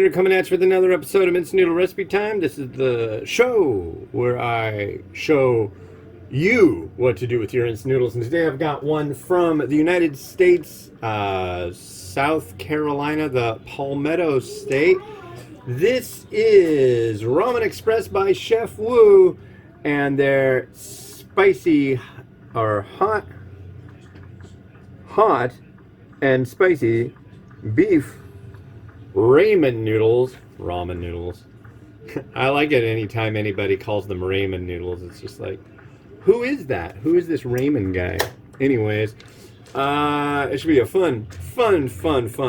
Noodle coming at you with another episode of Instant Noodle Recipe Time. This is the show where I show you what to do with your instant noodles. And today I've got one from the United States, South Carolina, the Palmetto State. This is Ramen Express by Chef Wu, and they're spicy or hot and spicy beef ramen noodles. Ramen noodles. I like it anytime anybody calls them ramen noodles. It's just like, who is that? Who is this ramen guy? Anyways, it should be a fun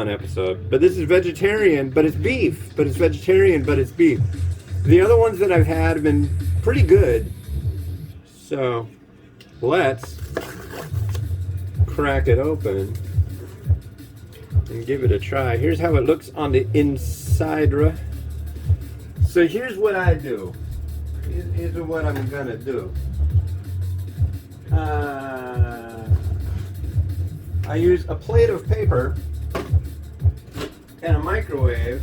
episode. But this is vegetarian, but it's beef. But it's vegetarian, but it's beef. The other ones that I've had have been pretty good. So, let's crack it open and give it a try. Here's how it looks on the inside. So here's what I do. Here's what I'm gonna do. I use a plate of paper and a microwave,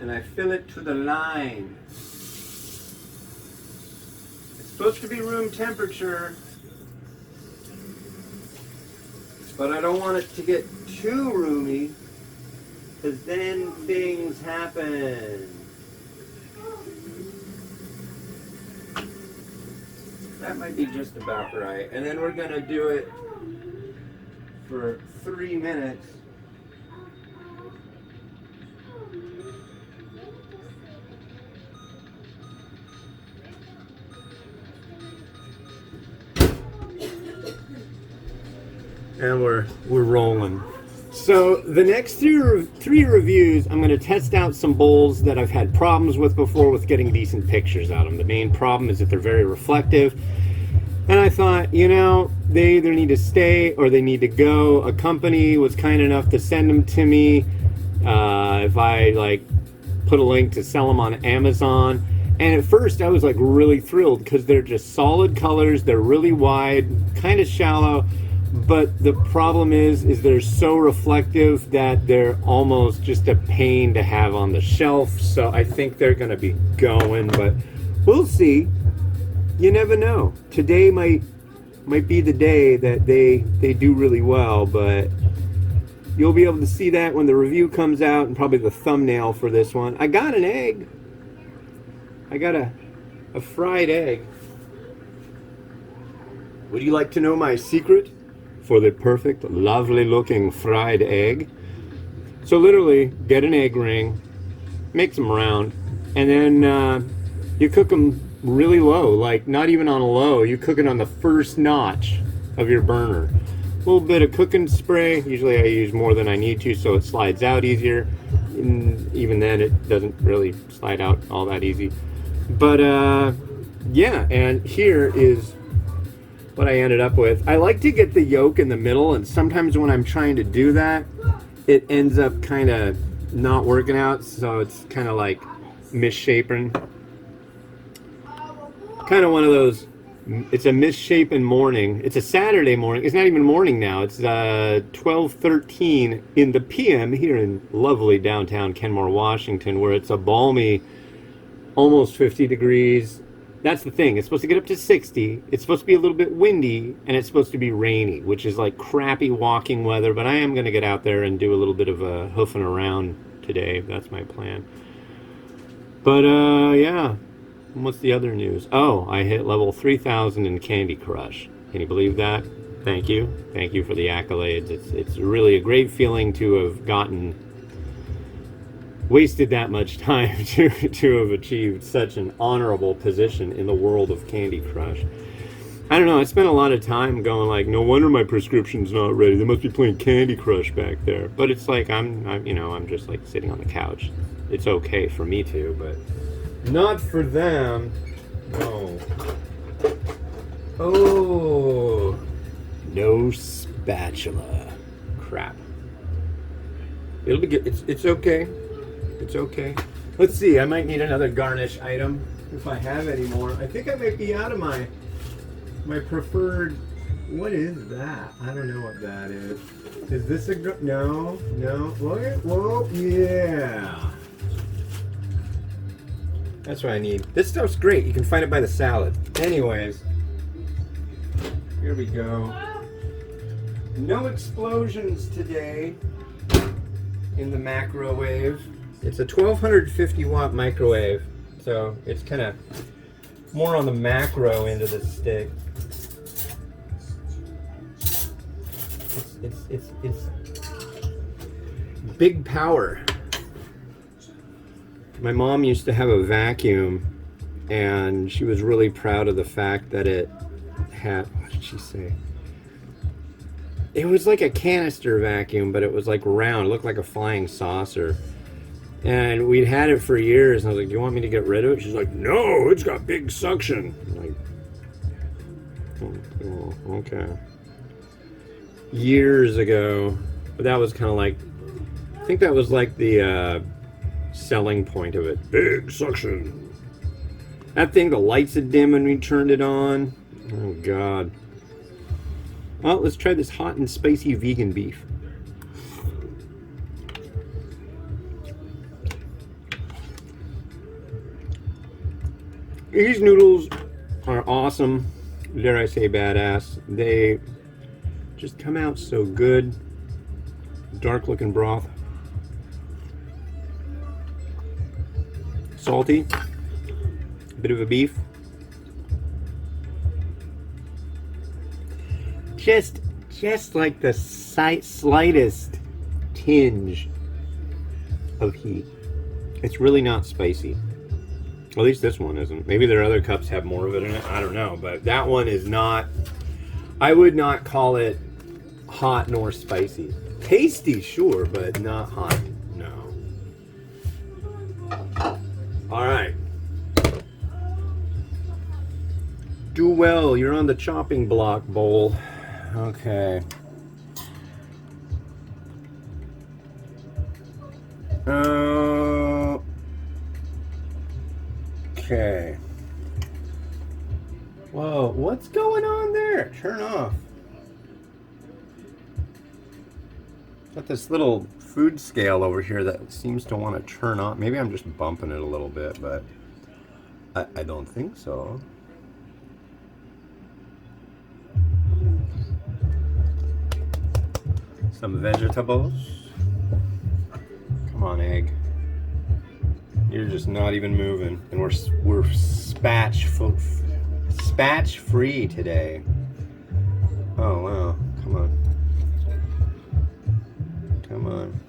and I fill it to the line. It's supposed to be room temperature, but I don't want it to get too roomy, because then things happen. That might be just about right. And then we're going to do it for 3 minutes. And we're rolling. So the next three reviews, I'm going to test out some bowls that I've had problems with before with getting decent pictures out of them. The main problem is that they're very reflective. And I thought, you know, they either need to stay or they need to go. A company was kind enough to send them to me. If I put a link to sell them on Amazon. And at first I was really thrilled because they're just solid colors. They're really wide, kind of shallow. But the problem is they're so reflective that they're almost just a pain to have on the shelf. So I think they're going to be going, but we'll see. You never know. Today might be the day that they do really well, but you'll be able to see that when the review comes out and probably the thumbnail for this one. I got an egg. I got a fried egg. Would you like to know my secret for the perfect, lovely looking fried egg? So literally, get an egg ring, make them round, and then you cook them really low, not even on a low. You cook it on the first notch of your burner. A little bit of cooking spray. Usually I use more than I need to, so it slides out easier. And even then, it doesn't really slide out all that easy. But yeah, and here is what I ended up with. I like to get the yolk in the middle, and sometimes when I'm trying to do that, it ends up kind of not working out, so it's kind of like misshapen. Kind of one of those, it's a misshapen morning. It's a Saturday morning. It's not even morning now. It's 12:13 in the PM here in lovely downtown Kenmore, Washington, where it's a balmy, almost 50 degrees. That's the thing. It's supposed to get up to 60. It's supposed to be a little bit windy, and it's supposed to be rainy, which is like crappy walking weather. But I am going to get out there and do a little bit of a hoofing around today. That's my plan. But yeah. What's the other news? Oh, I hit level 3,000 in Candy Crush. Can you believe that? Thank you. Thank you for the accolades. It's really a great feeling to have wasted that much time to have achieved such an honorable position in the world of Candy Crush. I don't know, I spent a lot of time going no wonder my prescription's not ready. They must be playing Candy Crush back there. But it's I'm just sitting on the couch. It's okay for me to, but not for them. No. Oh, no spatula. Crap. It'll be good. It's okay. It's okay. Let's see. I might need another garnish item if I have any more. I think I might be out of my preferred What is that? I don't know what that is. Is this a no? No. Look at, whoa, yeah. That's what I need. This stuff's great. You can find it by the salad. Anyways, here we go. No explosions today in the microwave. It's a 1250 watt microwave, so it's kind of more on the macro end of the stick. It's big power. My mom used to have a vacuum, and she was really proud of the fact that it had, what did she say? It was like a canister vacuum, but it was like round. It looked like a flying saucer. And we'd had it for years, and I was like, do you want me to get rid of it? She's like, no, it's got big suction. I'm like, oh, okay. Years ago, but that was kind of like, I think that was like the selling point of it. Big suction. That thing, the lights would dim when we turned it on. Oh, God. Well, let's try this hot and spicy vegan beef. These noodles are awesome. Dare I say badass. They just come out so good. Dark looking broth. Salty. A bit of a beef. Just like the slightest tinge of heat. It's really not spicy. At least this one isn't. Maybe their other cups have more of it in it. I don't know. But that one is not, I would not call it hot nor spicy. Tasty, sure, but not hot. No. All right. Do well. You're on the chopping block, bowl. Okay. Okay. Whoa, what's going on there? Turn off. Got this little food scale over here that seems to want to turn on. Maybe I'm just bumping it a little bit, but I don't think so. Some vegetables. Come on, egg. You're just not even moving, and we're spatch free today. Oh wow! Come on, come on.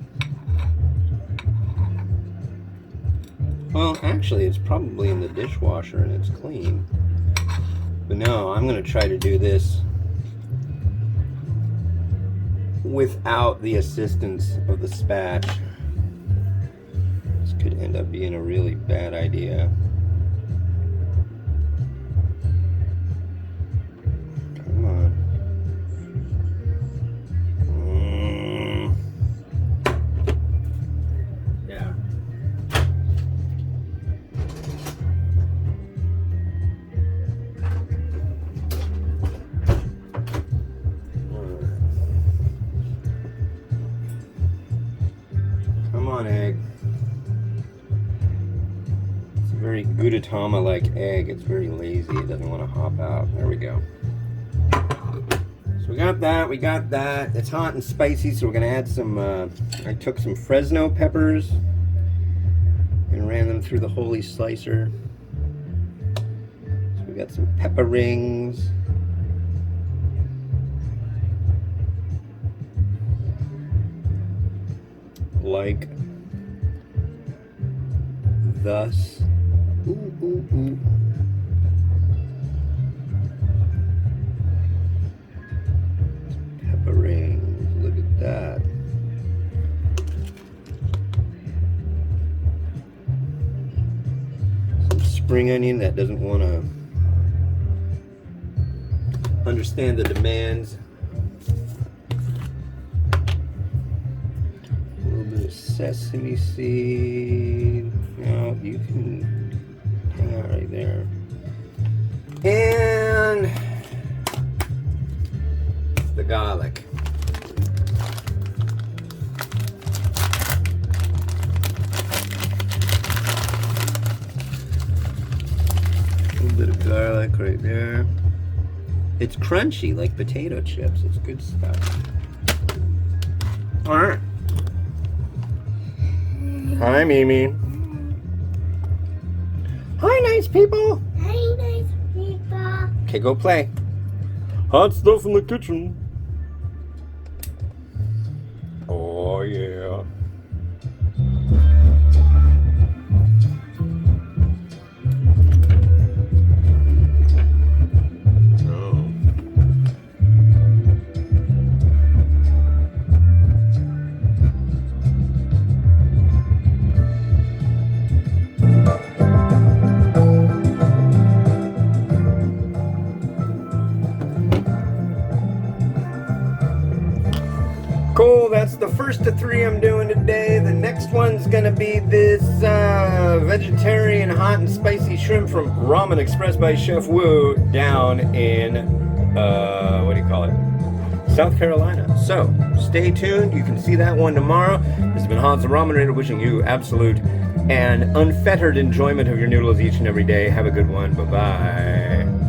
Well, actually, it's probably in the dishwasher and it's clean. But no, I'm gonna try to do this without the assistance of the spatch. This could end up being a really bad idea. Come on. Yeah. Come on, egg. It's a very Gudetama-like egg. It's very lazy. It doesn't want to hop out. There we go. So we got that. It's hot and spicy, so we're going to add some, I took some Fresno peppers and ran them through the Holy Slicer. So we got some pepper rings. Like thus. Ooh, ooh, ooh. Pepper rings, look at that. Some spring onion that doesn't want to understand the demands. Sesame seed. No, you can hang out right there. And that great. Yeah. It's crunchy like potato chips. It's good stuff. All right. Hi, Mimi. Hi, nice people. Hi, nice people. Okay, go play. Hot stuff in the kitchen. Oh, yeah. Cool, that's the first of 3 I'm doing today. The next one's gonna be this vegetarian hot and spicy shrimp from Ramen Express by Chef Wu down in, what do you call it? South Carolina. So, stay tuned. You can see that one tomorrow. This has been Hans the Ramenator wishing you absolute and unfettered enjoyment of your noodles each and every day. Have a good one. Bye-bye.